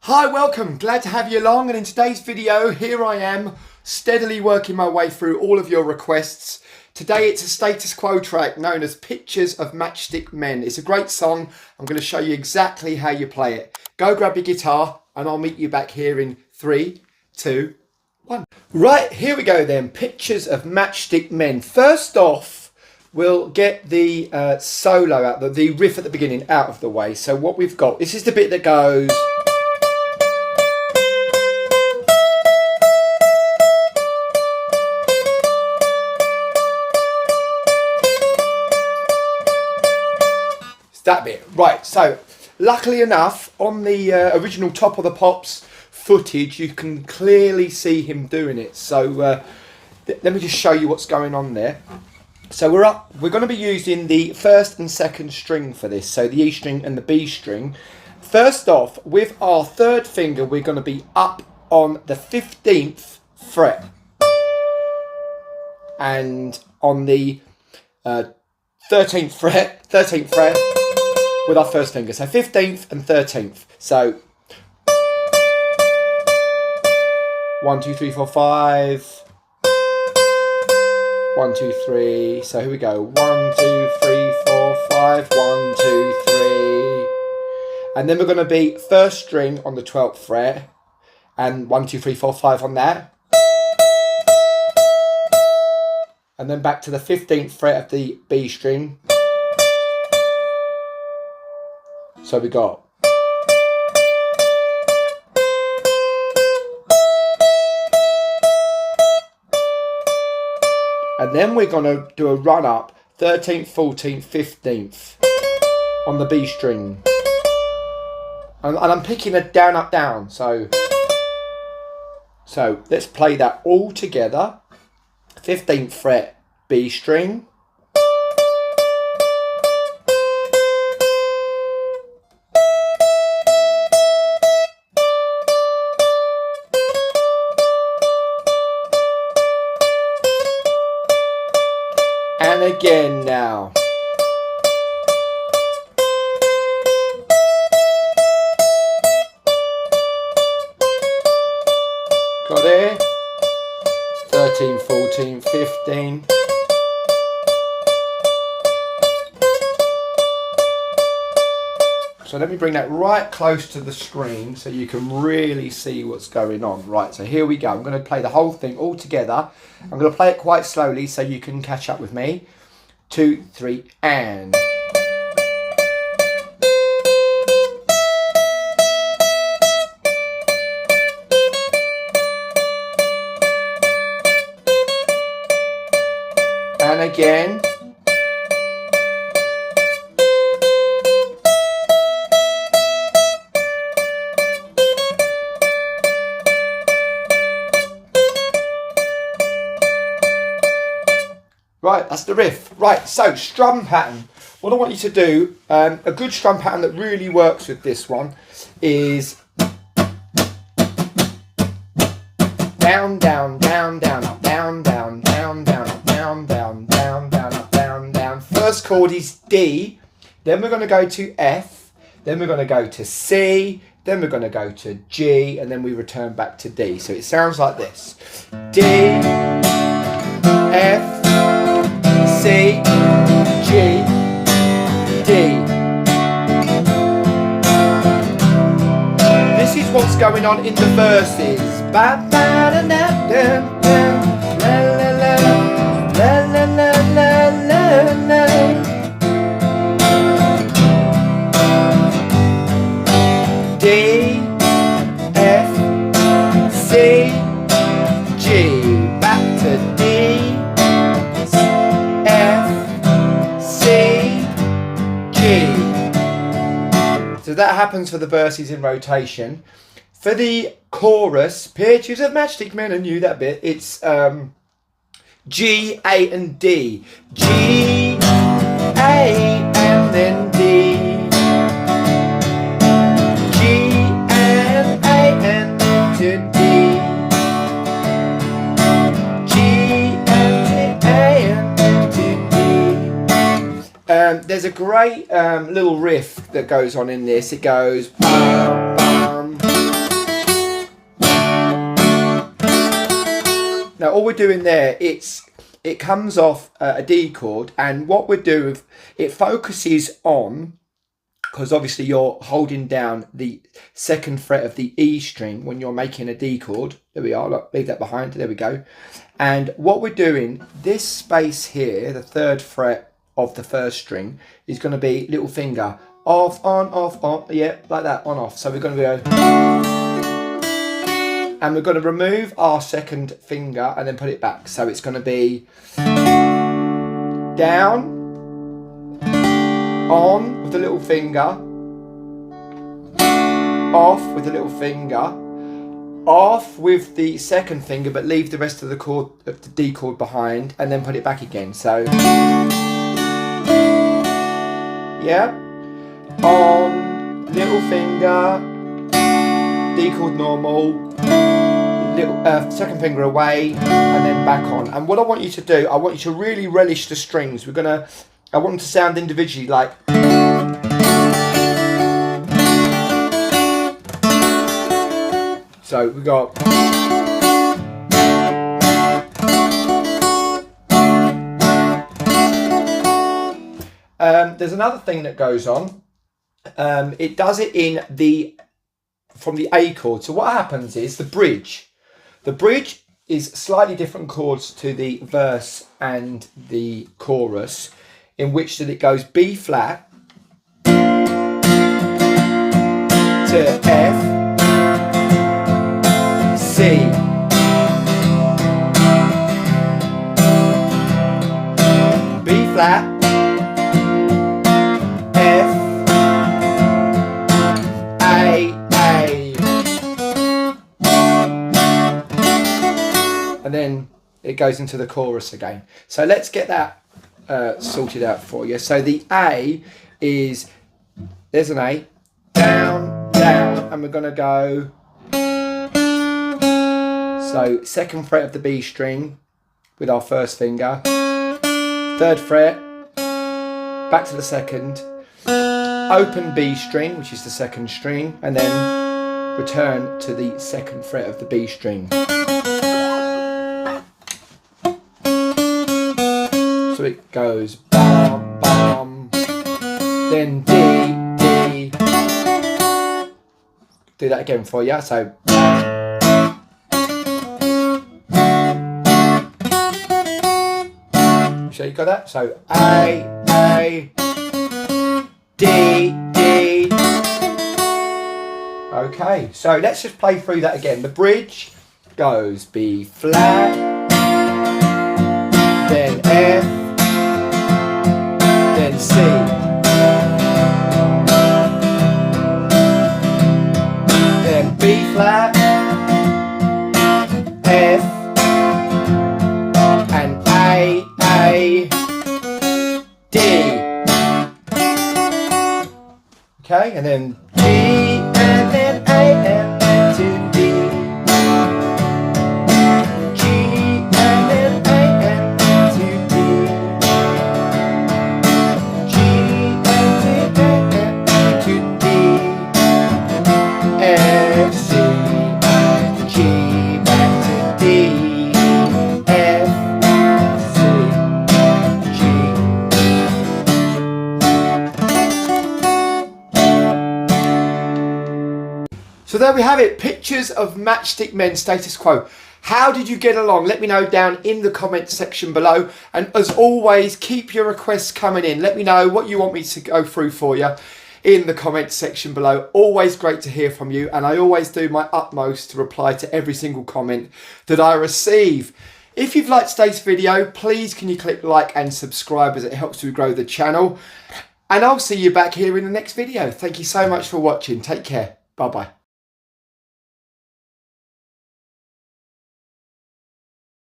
Hi, welcome. Glad to have you along, and in today's video, here I am, steadily working my way through all of your requests. Today it's a Status Quo track known as Pictures of Matchstick Men. It's a great song. I'm going to show you exactly how you play it. Go grab your guitar and I'll meet you back here in 3, 2, 1. Right, here we go then. Pictures of Matchstick Men. First off, we'll get the solo out, the riff at the beginning out of the way. So what we've got, this is the bit that goes... that bit. Right, so luckily enough, on the original Top of the Pops footage, you can clearly see him doing it. So let me just show you what's going on there. So we're going to be using the first and second string for this, so the E string and the B string. First off, with our third finger, we're going to be up on the 15th fret, and on the 13th fret with our first finger. So 15th and 13th. So 1, 2, 3, 4, 5. 1, 2, 3. So here we go. 1, 2, 3, 4, 5. 1, 2, 3. And then we're going to be first string on the 12th fret. And 1, 2, 3, 4, 5 on that. And then back to the 15th fret of the B string. So we got and then we're going to do a run up 13th, 14th, 15th on the B string. And I'm picking a down, up, down. So let's play that all together. 15th fret B string. And again now. Got it? 13, 14, 15. So let me bring that right close to the screen so you can really see what's going on. Right, so here we go. I'm going to play the whole thing all together. I'm going to play it quite slowly so you can catch up with me. 2, 3, and... and again. Right, that's the riff. Right, so strum pattern. What I want you to do, a good strum pattern that really works with this one is down, down, down, down, up, down, down, down, down, up, down, down, down, down, up, down, down. First chord is D, then we're going to go to F, then we're going to go to C, then we're going to go to G, and then we return back to D. So it sounds like this. D, F, C, G, D. This is what's going on in the verses. Ba, ba, da, da, da, da, la, la, la, la, la, la, la, la. D, F, C, G. Back to D. So that happens for the verses in rotation. For the chorus, Pictures of Matchstick Men, I knew that bit. It's G, A, and D. G, A, and then D. G, and A, and then to D. G, and to A, and then to D. There's a great little riff that goes on in this. It goes bum, bum, Now all we're doing there, it comes off a D chord, and what we do, it focuses on, because obviously you're holding down the 2nd fret of the E string when you're making a D chord. There we are, look, leave that behind, there we go. And what we're doing, this space here, the 3rd fret of the 1st string, is going to be little finger, off, on, yeah, like that, on, off. So we're going to go, and we're going to remove our 2nd finger and then put it back. So it's going to be down, on with the little finger, off with the little finger, off with the 2nd finger, but leave the rest of the chord, of the D chord behind, and then put it back again. So, yeah, on, little finger, D chord normal, little 2nd finger away, and then back on. And what I want you to do, I want you to really relish the strings. I want them to sound individually, like. So we got. There's another thing that goes on. It does it from the A chord. So what happens is the bridge. The bridge is slightly different chords to the verse and the chorus, in which that it goes B flat to F, C, B flat, F, A, and then it goes into the chorus again. So let's get that sorted out for you. So the A is, there's an A, down, down, and we're going to go, so 2nd fret of the B string with our 1st finger, 3rd fret, back to the 2nd, open B string, which is the 2nd string, and then return to the 2nd fret of the B string. So it goes bum, bum, then D, D. Do that again for you. So. So you got that? So A, D, D. Okay, so let's just play through that again. The bridge goes B flat, then F, then C, then B flat, F, and A, D. Okay, and then D, and then A, and then to D, G, and then A, and then to D, G, and then A, and then to D, F, C, and G, back to D, F, C, G. So there we have it, pictures of Matchstick Men Status Quo. How did you get along? Let me know down in the comments section below. And as always, keep your requests coming in. Let me know what you want me to go through for you in the comments section below. Always great to hear from you, and I always do my utmost to reply to every single comment that I receive. If you've liked today's video, please can you click like and subscribe, as it helps to grow the channel. And I'll see you back here in the next video. Thank you so much for watching. Take care. Bye bye.